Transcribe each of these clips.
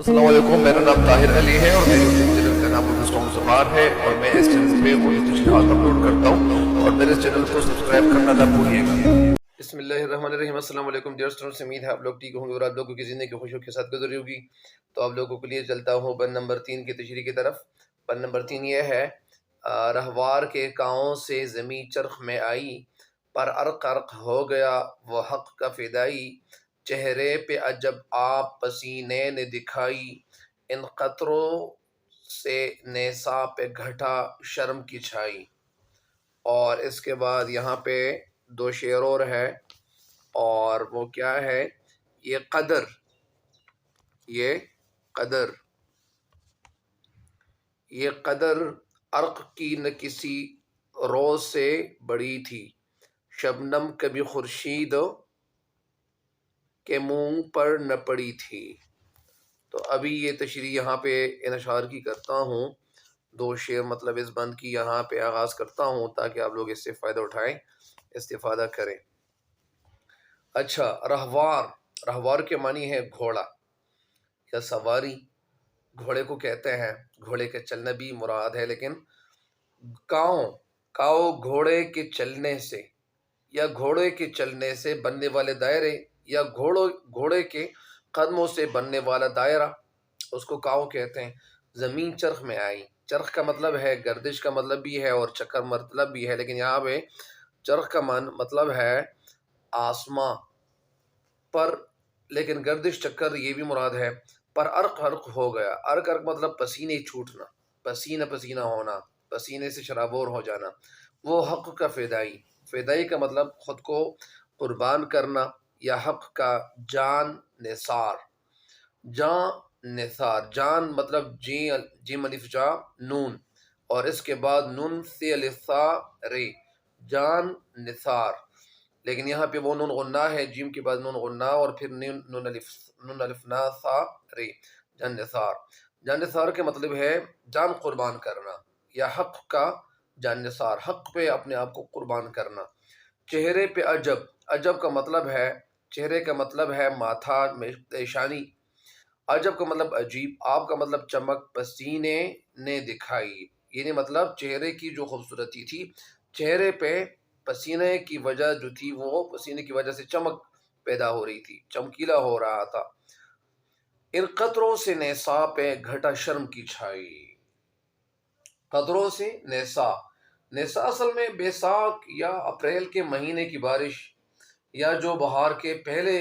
السلام علیکم، میرا نام طاہر علی ہے اور میرے یوٹیوب چینل کا نام مسٹر زبار ہے اور میں اس چینل پہ اردو تشریحات اپلوڈ کرتا ہوں اور میرے چینل کو سبسکرائب کرنا نہ بھولیے گا۔ بسم اللہ الرحمن الرحیم۔ السلام علیکم ڈیئر اسٹوڈنٹس، امید ہے آپ لوگ ٹھیک ہوں گے اور آپ لوگوں کی زندگی خوشیوں کے ساتھ گزری ہوگی۔ تو آپ لوگوں کے لیے چلتا ہوں بند نمبر 3 کی تشریح کی طرف۔ بند نمبر 3 یہ ہے، رہوار کے کاؤں سے زمیں چرخ میں آئی، پر عرق عرق ہو گیا وہ حق کا فدائی، چہرے پہ عجب آپ پسینے نے دکھائی، ان قطروں سے نیسا پہ گھٹا شرم کی چھائی۔ اور اس کے بعد یہاں پہ 2 شعر اور ہے، اور وہ کیا ہے؟ یہ قدر، یہ قدر، یہ قدر عرق کی نہ کسی روز سے بڑی تھی، شبنم کبھی خورشید کے منہ پر نہ پڑی تھی۔ تو ابھی یہ تشریح یہاں پہ ان اشعار کی کرتا ہوں، 2 شعر مطلب اس بند کی یہاں پہ آغاز کرتا ہوں تاکہ آپ لوگ اس سے فائدہ اٹھائیں، استفادہ کریں۔ اچھا، رہوار، رہوار کے معنی ہے گھوڑا یا سواری، گھوڑے کو کہتے ہیں، گھوڑے کے چلنا بھی مراد ہے، لیکن کاؤ گھوڑے کے چلنے سے یا گھوڑے کے چلنے سے بننے والے دائرے یا گھوڑے کے قدموں سے بننے والا دائرہ، اس کو کاؤ کہتے ہیں۔ زمین چرخ میں آئی، چرخ کا مطلب ہے گردش کا مطلب بھی ہے اور چکر مطلب بھی ہے، لیکن یہاں پہ چرخ کا مطلب ہے آسماں پر، لیکن گردش چکر یہ بھی مراد ہے۔ پر عرق عرق ہو گیا، عرق عرق مطلب پسینے چھوٹنا، پسینہ پسینہ ہونا، پسینے سے شرابور ہو جانا۔ وہ حق کا فدائی، فدائی کا مطلب خود کو قربان کرنا، یا حق کا جان نثار، جان نثار، جان مطلب جیم الف جا نون، اور اس کے بعد نون سے الف ثا رے، جان نثار۔ لیکن یہاں پہ وہ نون غنہ ہے، جیم کے بعد نون غنہ اور پھر نون الف نا ثا رے، جان نثار۔ جان نثار کے مطلب ہے جان قربان کرنا، یا حق کا جان نثار، حق پہ اپنے آپ کو قربان کرنا۔ چہرے پہ عجب، عجب کا مطلب ہے، چہرے کا مطلب ہے ماتھا، پیشانی، عجب کا مطلب عجیب، آپ کا مطلب چمک، پسینے نے دکھائی، یعنی مطلب چہرے کی جو خوبصورتی تھی، چہرے پہ پسینے کی وجہ جو تھی، وہ پسینے کی وجہ سے چمک پیدا ہو رہی تھی، چمکیلا ہو رہا تھا۔ ان قطروں سے نیسا پہ گھٹا شرم کی چھائی، قطروں سے نیسا، نیسا اصل میں بیساکھ یا اپریل کے مہینے کی بارش، یا جو بہار کے پہلے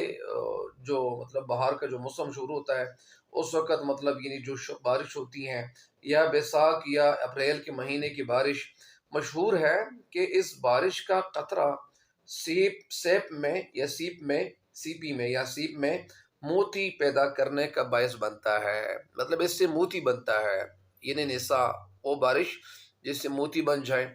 جو مطلب بہار کا جو موسم شروع ہوتا ہے اس وقت، مطلب یعنی جو بارش ہوتی ہیں، یا بیساکھ یا اپریل کے مہینے کی بارش۔ مشہور ہے کہ اس بارش کا قطرہ سیپ میں موتی پیدا کرنے کا باعث بنتا ہے، مطلب اس سے موتی بنتا ہے، یعنی نسا وہ بارش جس سے موتی بن جائے۔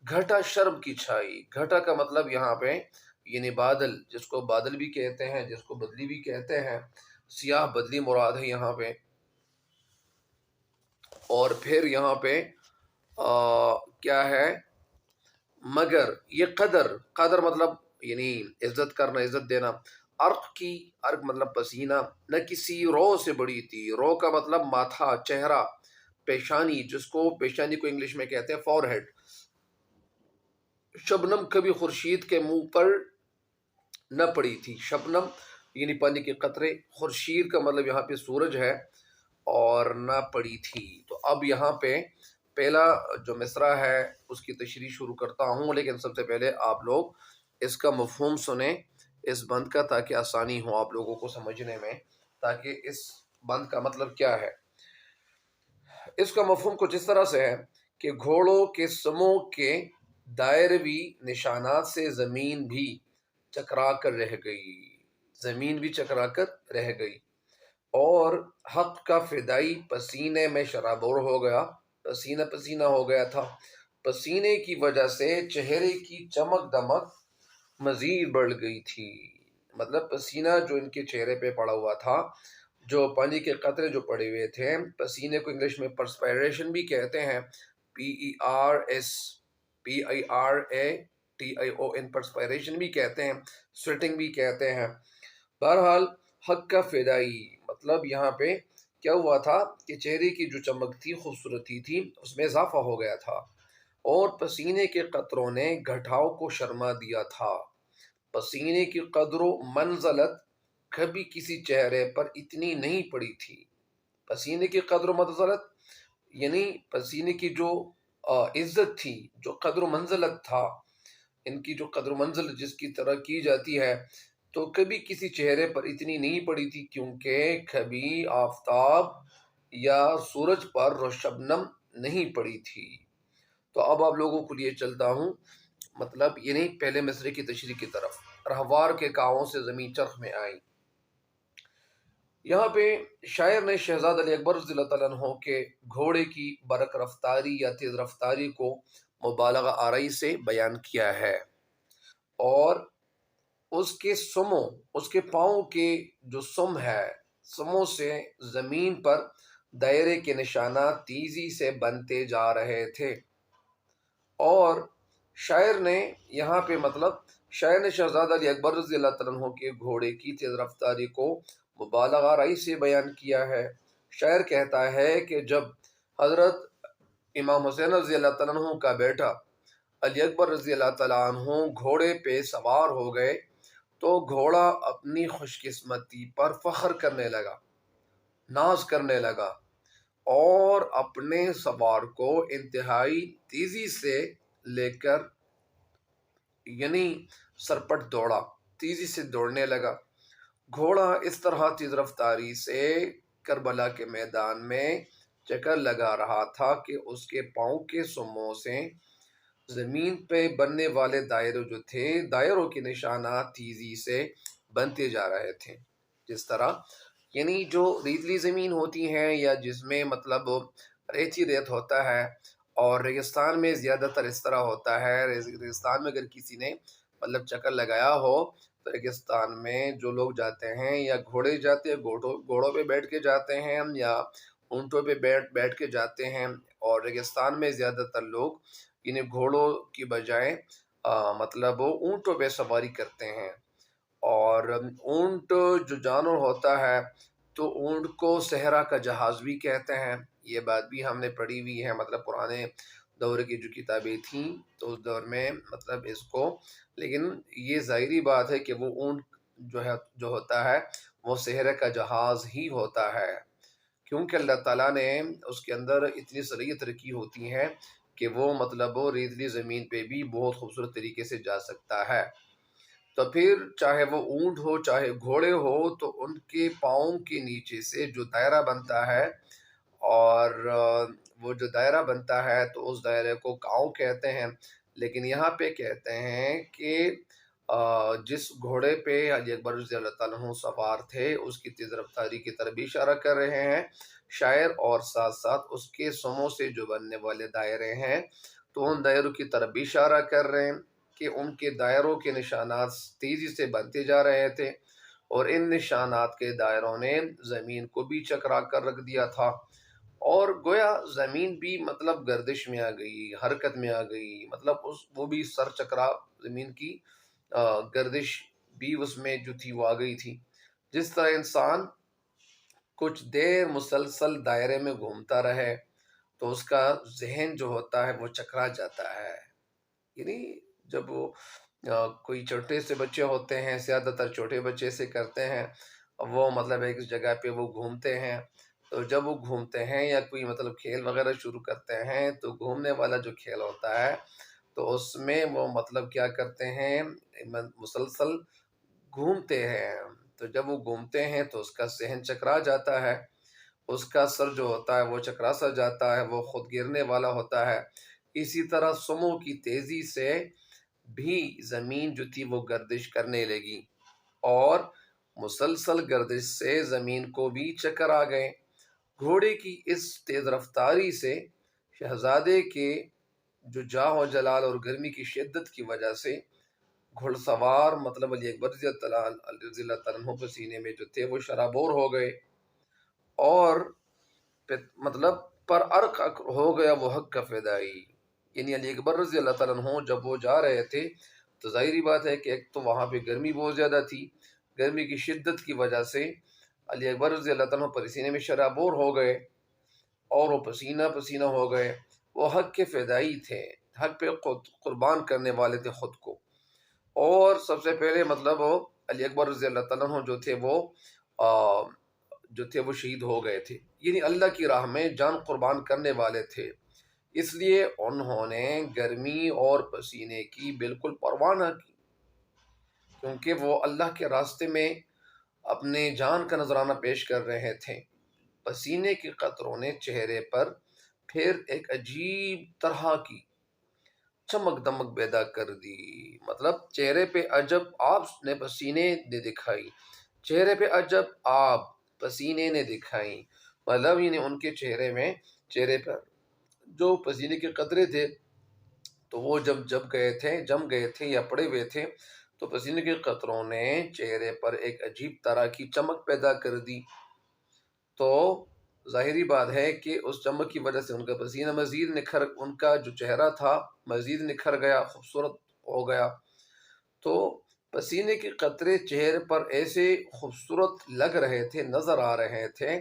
گھٹا شرم کی چھائی، گھٹا کا مطلب یہاں پہ یعنی بادل، جس کو بادل بھی کہتے ہیں، جس کو بدلی بھی کہتے ہیں، سیاہ بدلی مراد ہے یہاں پہ۔ اور پھر یہاں پہ کیا ہے؟ مگر یہ قدر مطلب یعنی عزت کرنا، عزت دینا۔ عرق کی، عرق مطلب پسینہ، نہ کسی رو سے بڑی تھی، رو کا مطلب ماتھا، چہرہ، پیشانی، جس کو پیشانی کو انگلش میں کہتے ہیں فور ہیڈ۔ شبنم کبھی خورشید کے منہ پر نہ پڑی تھی، شبنم یعنی پانی کے قطرے، خورشید کا مطلب یہاں پہ سورج ہے، اور نہ پڑی تھی۔ تو اب یہاں پہ پہلا جو مصرع ہے اس کی تشریح شروع کرتا ہوں، لیکن سب سے پہلے آپ لوگ اس کا مفہوم سنیں، اس بند کا، تاکہ آسانی ہو آپ لوگوں کو سمجھنے میں، تاکہ اس بند کا مطلب کیا ہے۔ اس کا مفہوم کچھ اس طرح سے ہے کہ گھوڑوں کے سموں کے دائروی نشانات سے زمین بھی چکرا کر رہ گئی، زمین بھی چکرا کر رہ گئی، اور حق کا فدائی پسینے میں شرابور ہو گیا، پسینہ پسینہ ہو گیا تھا، پسینے کی وجہ سے چہرے کی چمک دمک مزید بڑھ گئی تھی۔ مطلب پسینہ جو ان کے چہرے پہ پڑا ہوا تھا، جو پانی کے قطرے جو پڑے ہوئے تھے، پسینے کو انگلش میں پرسپائریشن بھی کہتے ہیں، PERSPIRATION، پرسپائریشن بھی کہتے ہیں، سویٹنگ بھی کہتے ہیں۔ بہرحال حق کا فدائی مطلب یہاں پہ کیا ہوا تھا کہ چہرے کی جو چمک تھی، خوبصورتی تھی، اس میں اضافہ ہو گیا تھا، اور پسینے کے قطروں نے گھٹاؤ کو شرما دیا تھا۔ پسینے کی قدر و منزلت کبھی کسی چہرے پر اتنی نہیں پڑی تھی۔ پسینے کی قدر و منزلت یعنی پسینے کی جو عزت تھی، جو قدر و منزلت تھا، ان کی جو قدر و منزل جس کی طرح کی جاتی ہے، تو کبھی کسی چہرے پر اتنی نہیں پڑی تھی، کیونکہ کبھی آفتاب یا سورج پر روشبنم نہیں پڑی تھی۔ تو اب آپ لوگوں کو لیے چلتا ہوں، مطلب یہ نہیں، پہلے مصرے کی تشریح کی طرف۔ رہوار کے کاؤں سے زمین چرخ میں آئی۔ یہاں پہ شاعر نے شہزاد علی اکبر رضی اللہ تعالیٰ عنہ کے گھوڑے کی برق رفتاری یا تیز رفتاری کو مبالغہ آرائی سے بیان کیا ہے، اور اس کے سموں، اس کے پاؤں کے جو سم ہے، سموں سے زمین پر دائرے کے نشانات تیزی سے بنتے جا رہے تھے۔ اور شاعر نے یہاں پہ شاعر نے شہزاد علی اکبر رضی اللہ تعالیٰ عنہ کے گھوڑے کی تیز رفتاری کو مبالغہ آرائی سے بیان کیا ہے۔ شاعر کہتا ہے کہ جب حضرت امام حسین رضی اللہ تعالیٰ عنہ کا بیٹا علی اکبر رضی اللہ تعالیٰ عنہ گھوڑے پہ سوار ہو گئے تو گھوڑا اپنی خوش قسمتی پر فخر کرنے لگا، ناز کرنے لگا، اور اپنے سوار کو انتہائی تیزی سے لے کر یعنی سرپٹ دوڑا، تیزی سے دوڑنے لگا۔ گھوڑا اس طرح تیز رفتاری سے کربلا کے میدان میں چکر لگا رہا تھا کہ اس کے پاؤں کے سموں سے زمین پہ بننے والے دائرے جو تھے، دائروں کے نشانات تیزی سے بنتے جا رہے تھے۔ جس طرح یعنی جو ریتلی زمین ہوتی ہے، یا جس میں ریتی ریت ہوتا ہے، اور ریگستان میں زیادہ تر اس طرح ہوتا ہے، ریگستان میں اگر کسی نے چکر لگایا ہو تو ریگستان میں جو لوگ جاتے ہیں، یا گھوڑے جاتے ہیں، گھوڑوں پہ بیٹھ کے جاتے ہیں، یا اونٹوں پہ بیٹھ کے جاتے ہیں، اور ریگستان میں زیادہ تر لوگ انہیں گھوڑوں کی بجائے اونٹوں پہ سواری کرتے ہیں۔ اور اونٹ جو جانور ہوتا ہے تو اونٹ کو صحرا کا جہاز بھی کہتے ہیں، یہ بات بھی ہم نے پڑھی ہوئی ہے، پرانے دور کی جو کتابیں تھیں تو اس دور میں اس کو، لیکن یہ ظاہری بات ہے کہ وہ اونٹ جو ہوتا ہے وہ صحرا کا جہاز ہی ہوتا ہے، کیونکہ اللہ تعالیٰ نے اس کے اندر اتنی صلاحیت رکھی ہوتی ہے کہ وہ ریتلی زمین پہ بھی بہت خوبصورت طریقے سے جا سکتا ہے۔ تو پھر چاہے وہ اونٹ ہو چاہے گھوڑے ہو، تو ان کے پاؤں کے نیچے سے جو دائرہ بنتا ہے، اور وہ جو دائرہ بنتا ہے تو اس دائرے کو کاؤں کہتے ہیں، لیکن یہاں پہ کہتے ہیں کہ جس گھوڑے پہ علی اکبر رضی اللہ تعالیٰ عنہ سوار تھے اس کی تیز رفتاری کی طرف بھی اشارہ کر رہے ہیں شاعر، اور ساتھ ساتھ اس کے سموں سے جو بننے والے دائرے ہیں تو ان دائروں کی طرف بھی اشارہ کر رہے ہیں کہ ان کے دائروں کے نشانات تیزی سے بنتے جا رہے تھے، اور ان نشانات کے دائروں نے زمین کو بھی چکرا کر رکھ دیا تھا، اور گویا زمین بھی گردش میں آ گئی، حرکت میں آ گئی، وہ بھی سر چکرا، زمین کی گردش بھی اس میں جو تھی وہ آ گئی تھی۔ جس طرح انسان کچھ دیر مسلسل دائرے میں گھومتا رہے تو اس کا ذہن جو ہوتا ہے وہ چکرا جاتا ہے، یعنی جب وہ کوئی چھوٹے سے بچے ہوتے ہیں، زیادہ تر چھوٹے بچے سے کرتے ہیں، وہ ایک جگہ پہ وہ گھومتے ہیں، تو جب وہ گھومتے ہیں یا کوئی کھیل وغیرہ شروع کرتے ہیں تو گھومنے والا جو کھیل ہوتا ہے تو اس میں وہ کیا کرتے ہیں، مسلسل گھومتے ہیں، تو جب وہ گھومتے ہیں تو اس کا ذہن چکرا جاتا ہے، اس کا سر جو ہوتا ہے وہ چکرا سا جاتا ہے، وہ خود گرنے والا ہوتا ہے۔ اسی طرح سموں کی تیزی سے بھی زمین جو تھی وہ گردش کرنے لگی، اور مسلسل گردش سے زمین کو بھی چکر آ گئے۔ گھوڑے کی اس تیز رفتاری سے شہزادے کے جو جاہ و جلال اور گرمی کی شدت کی وجہ سے گھڑ سوار علی اکبر رضی اللہ تعالیٰ عنہ کے سینے میں جو تھے وہ شرابور ہو گئے، اور پر ارق ہو گیا وہ حق کا فدائی، یعنی علی اکبر رضی اللہ تعالیٰ عنہ جب وہ جا رہے تھے تو ظاہری بات ہے کہ ایک تو وہاں پہ گرمی بہت زیادہ تھی، گرمی کی شدت کی وجہ سے علی اکبر رضی اللہ تعالیٰ پسینے میں شرابور ہو گئے اور وہ پسینہ پسینہ ہو گئے. وہ حق کے فدائی تھے، حق پہ قربان کرنے والے تھے خود کو. اور سب سے پہلے مطلب وہ علی اکبر رضی اللہ تعالیٰ عنہ جو تھے وہ شہید ہو گئے تھے، یعنی اللہ کی راہ میں جان قربان کرنے والے تھے. اس لیے انہوں نے گرمی اور پسینے کی بالکل پرواہ نہ کی، کیونکہ وہ اللہ کے راستے میں اپنے جان کا نذرانہ پیش کر رہے تھے. پسینے کے قطروں نے چہرے پر پھر ایک عجیب طرح کی چمک دمک پیدا کر دی. مطلب چہرے پہ عجب آپ نے پسینے نے دکھائی، چہرے پہ عجب آپ پسینے نے دکھائی. مطلب یعنی ان کے چہرے پر جو پسینے کے قطرے تھے تو وہ جم گئے تھے یا پڑے ہوئے تھے، تو پسینے کے قطروں نے چہرے پر ایک عجیب طرح کی چمک پیدا کر دی. تو ظاہری بات ہے کہ اس چمک کی وجہ سے ان کا پسینہ ان کا جو چہرہ تھا مزید نکھر گیا، خوبصورت ہو گیا. تو پسینے کے قطرے چہرے پر ایسے خوبصورت لگ رہے تھے، نظر آ رہے تھے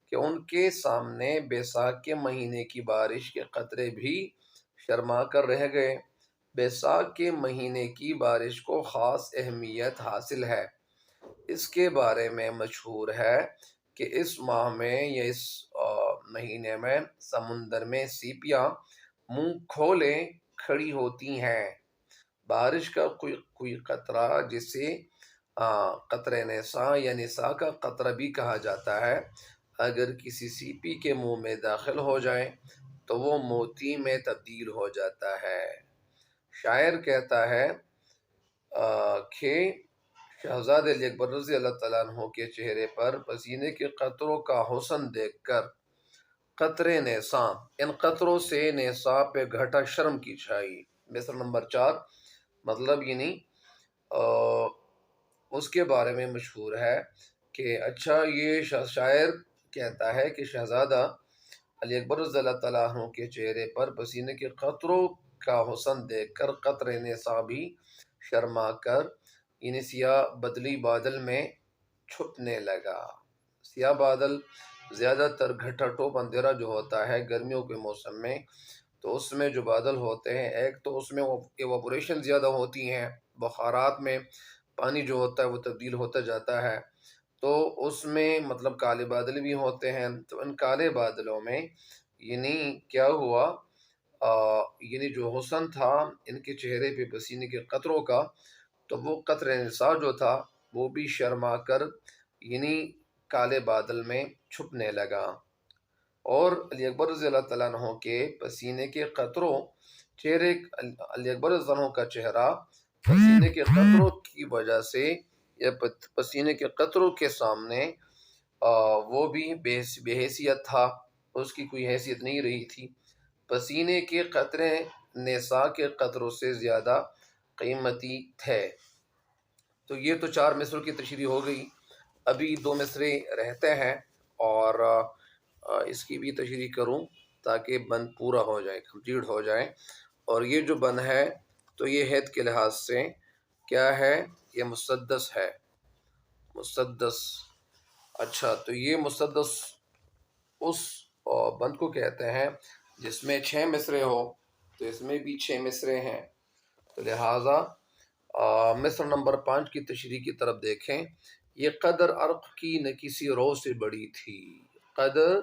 کہ ان کے سامنے بیساکھ کے مہینے کی بارش کے قطرے بھی شرما کر رہ گئے. بیساکھ کے مہینے کی بارش کو خاص اہمیت حاصل ہے. اس کے بارے میں مشہور ہے کہ اس ماہ میں یا اس مہینے میں سمندر میں سیپیاں منہ کھولے کھڑی ہوتی ہیں. بارش کا کوئی قطرہ جسے قطرہ نساء یا نساء کا قطرہ بھی کہا جاتا ہے، اگر کسی سیپی کے منہ میں داخل ہو جائے تو وہ موتی میں تبدیل ہو جاتا ہے. شاعر کہتا ہے کہ شہزادہ علی اکبر رضی اللہ تعالیٰ عنہ کے چہرے پر پسینے کے قطروں کا حسن دیکھ کر قطرے نیساں، ان قطروں سے نیساں پہ گھٹا شرم کی چھائی. مثال نمبر 4، مطلب یعنی اس کے بارے میں مشہور ہے کہ اچھا یہ شاعر کہتا ہے کہ شہزادہ علی اکبر رضی اللہ تعالیٰ عنہ کے چہرے پر پسینے کے قطروں کا حسن دیکھ کر قطرے نیساں بھی شرما کر یعنی سیاہ بدلی بادل میں چھپنے لگا. سیاہ بادل زیادہ تر گھٹا ٹوپ اندھیرا جو ہوتا ہے گرمیوں کے موسم میں، تو اس میں جو بادل ہوتے ہیں، ایک تو اس میں ایواپوریشن زیادہ ہوتی ہیں، بخارات میں پانی جو ہوتا ہے وہ تبدیل ہوتا جاتا ہے، تو اس میں مطلب کالے بادل بھی ہوتے ہیں. تو ان کالے بادلوں میں یعنی کیا ہوا، یعنی جو حسن تھا ان کے چہرے پہ پسینے کے قطروں کا، تو وہ قطرہ نساء جو تھا وہ بھی شرما کر یعنی کالے بادل میں چھپنے لگا. اور علی اکبر رضی اللہ تعالیٰ عنہ کے پسینے کے قطروں علی اکبر رضی اللہ عنہ کا چہرہ پسینے کے قطروں کی وجہ سے یا پسینے کے قطروں کے سامنے وہ بھی بے حیثیت تھا، اس کی کوئی حیثیت نہیں رہی تھی. پسینے کے قطرے نساء کے قطروں سے زیادہ قیمتی تھے. تو یہ تو 4 مصروں کی تشریح ہو گئی. ابھی 2 مصرے رہتے ہیں اور اس کی بھی تشریح کروں تاکہ بند پورا ہو جائے، کمپلیٹ ہو جائے. اور یہ جو بند ہے تو یہ حید کے لحاظ سے کیا ہے، یہ مسدس ہے، مسدس. اچھا، تو یہ مسدس اس بند کو کہتے ہیں جس میں 6 مصرے ہو، تو اس میں بھی 6 مصرے ہیں. تو لہٰذا مصر نمبر 5 کی تشریح کی طرف دیکھیں. یہ قدر عرق کی نہ کسی رو سے بڑی تھی. قدر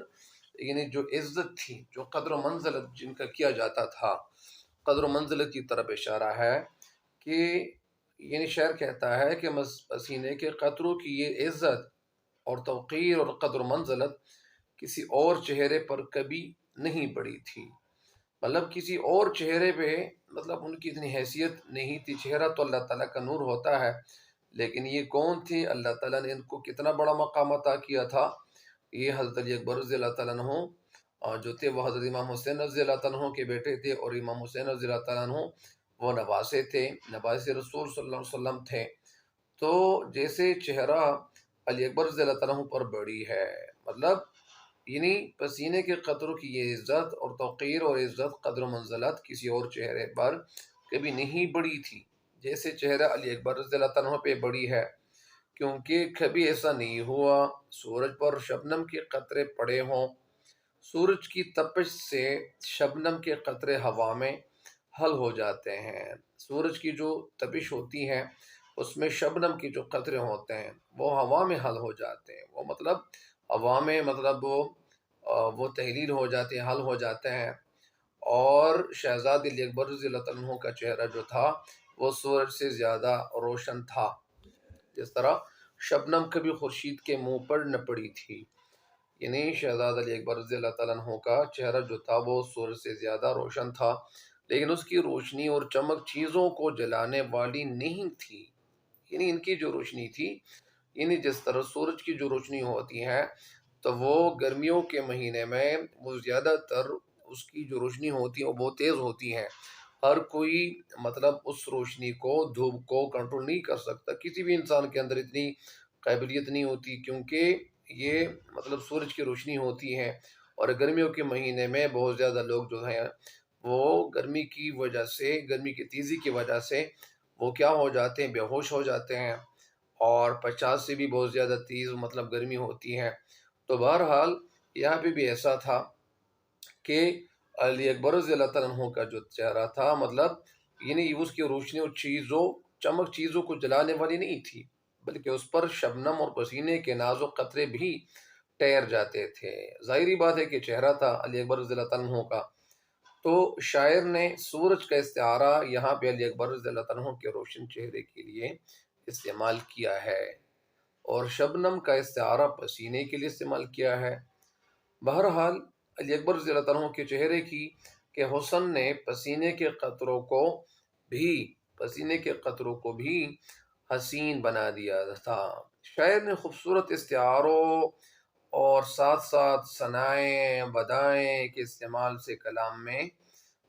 یعنی جو عزت تھی، جو قدر و منزلت جن کا کیا جاتا تھا، قدر و منزلت کی طرف اشارہ ہے کہ یعنی شاعر کہتا ہے کہ پسینے کے قطروں کی یہ عزت اور توقیر اور قدر و منزلت کسی اور چہرے پر کبھی نہیں پڑی تھی. مطلب کسی اور چہرے پہ مطلب ان کی اتنی حیثیت نہیں تھی. چہرہ تو اللہ تعالیٰ کا نور ہوتا ہے، لیکن یہ کون تھی، اللہ تعالیٰ نے ان کو کتنا بڑا مقام عطا کیا تھا. یہ حضرت علی اکبر رضی اللہ تعالیٰ عنہ جو تھے وہ حضرت امام حسین رضی اللہ تعالیٰ عنہ کے بیٹے تھے، اور امام حسین رضی اللہ تعالیٰ عنہ وہ نواسے تھے، نواسے رسول صلی اللہ علیہ وسلم تھے. تو جیسے چہرہ علی اکبر رضی اللہ تعالیٰ عنہ پر بڑی ہے، مطلب یعنی پسینے کے قطروں کی یہ عزت اور توقیر اور عزت قدر و منزلت کسی اور چہرے پر کبھی نہیں بڑی تھی جیسے چہرہ علی اکبر رضی اللہ عنہ پہ بڑی ہے. کیونکہ کبھی ایسا نہیں ہوا سورج پر شبنم کے قطرے پڑے ہوں۔ سورج کی تپش سے شبنم کے قطرے ہوا میں حل ہو جاتے ہیں۔ سورج کی جو تپش ہوتی ہے اس میں شبنم کے جو قطرے ہوتے ہیں وہ ہوا میں حل ہو جاتے ہیں، وہ مطلب ہوا میں مطلب وہ تحلیل ہو جاتے ہیں، حل ہو جاتے ہیں۔ اور شہزاد علی اکبر رضی اللہ عنہ کا چہرہ جو تھا وہ سورج سے زیادہ روشن تھا، جس طرح شبنم کبھی خورشید کے منہ پر نہ پڑی تھی۔ یعنی شہزاد علی اکبر رضی اللہ تعالیٰ عنہ کا چہرہ جو تھا وہ سورج سے زیادہ روشن تھا، لیکن اس کی روشنی اور چمک چیزوں کو جلانے والی نہیں تھی۔ یعنی ان کی جو روشنی تھی، یعنی جس طرح سورج کی جو روشنی ہوتی ہے تو وہ گرمیوں کے مہینے میں وہ زیادہ تر اس کی جو روشنی ہوتی ہے وہ بہت تیز ہوتی ہے، ہر کوئی مطلب اس روشنی کو دھوپ کو کنٹرول نہیں کر سکتا، کسی بھی انسان کے اندر اتنی قابلیت نہیں ہوتی، کیونکہ یہ مطلب سورج کی روشنی ہوتی ہے۔ اور گرمیوں کے مہینے میں بہت زیادہ لوگ جو ہیں وہ گرمی کی وجہ سے، گرمی کی تیزی کی وجہ سے وہ کیا ہو جاتے ہیں، بے ہوش ہو جاتے ہیں، اور 50 سے بھی بہت زیادہ تیز مطلب گرمی ہوتی ہے۔ تو بہرحال یہاں پہ بھی ایسا تھا کہ علی اکبر رضی اللہ تعالیٰ عنہ کا جو چہرہ تھا مطلب یعنی اس کی روشنی اور چیزوں چمک چیزوں کو جلانے والی نہیں تھی، بلکہ اس پر شبنم اور پسینے کے نازک قطرے بھی ٹھہر جاتے تھے۔ ظاہری بات ہے کہ چہرہ تھا علی اکبر رضی اللہ تعالیٰ عنہ کا، تو شاعر نے سورج کا استعارہ یہاں پہ علی اکبر رضی اللہ تعالیٰ عنہ کے روشن چہرے کے لیے استعمال کیا ہے، اور شبنم کا استعارہ پسینے کے لیے استعمال کیا ہے۔ بہرحال علی اکبر رضی اللہ عنہ کے چہرے کی کہ حسن نے پسینے کے قطروں کو بھی حسین بنا دیا تھا۔ شاعر نے خوبصورت استعاروں اور ساتھ ساتھ ثنائیں بدائیں کے استعمال سے کلام میں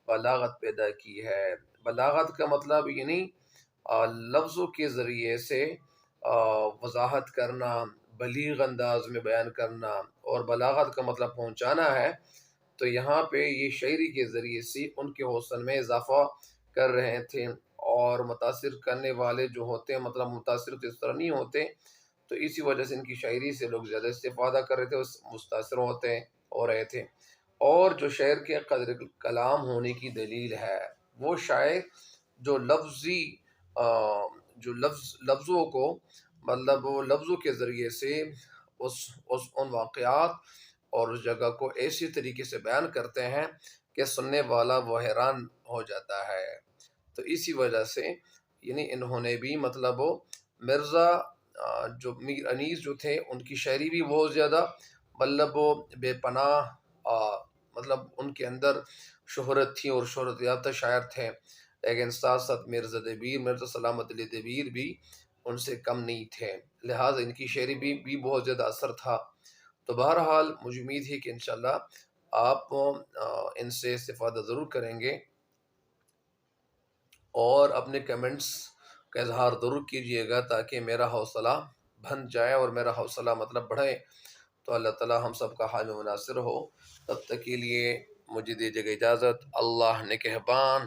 بلاغت پیدا کی ہے۔ بلاغت کا مطلب یعنی لفظوں کے ذریعے سے وضاحت کرنا، بلیغ انداز میں بیان کرنا، اور بلاغت کا مطلب پہنچانا ہے۔ تو یہاں پہ یہ شاعری کے ذریعے سے ان کے حسن میں اضافہ کر رہے تھے، اور متاثر کرنے والے جو ہوتے ہیں مطلب متاثر تو اس طرح نہیں ہوتے، تو اسی وجہ سے ان کی شاعری سے لوگ زیادہ استفادہ کر رہے تھے، متاثر ہو رہے تھے۔ اور جو شاعر کے قدر کلام ہونے کی دلیل ہے وہ شاعر جو لفظوں کو مطلب وہ لفظوں کے ذریعے سے ان واقعات اور اس جگہ کو ایسی طریقے سے بیان کرتے ہیں کہ سننے والا وہ حیران ہو جاتا ہے۔ تو اسی وجہ سے یعنی انہوں نے بھی مطلب مرزا جو میر انیس جو تھے ان کی شاعری بھی بہت زیادہ مطلب بے پناہ مطلب ان کے اندر شہرت تھی اور شہرت یافتہ شاعر تھے، لیکن ساتھ ساتھ مرزا سلامت علی دبیر بھی ان سے کم نہیں تھے، لہٰذا ان کی شاعری بھی بہت زیادہ اثر تھا۔ تو بہرحال مجھے امید ہے کہ انشاءاللہ آپ ان سے استفادہ ضرور کریں گے، اور اپنے کمنٹس کا اظہار ضرور کیجئے گا تاکہ میرا حوصلہ بن جائے اور میرا حوصلہ مطلب بڑھے۔ تو اللہ تعالی ہم سب کا حال میں مناصر ہو۔ تب تک کے لیے مجھے دیجیے گا اجازت۔ اللہ نگہبان۔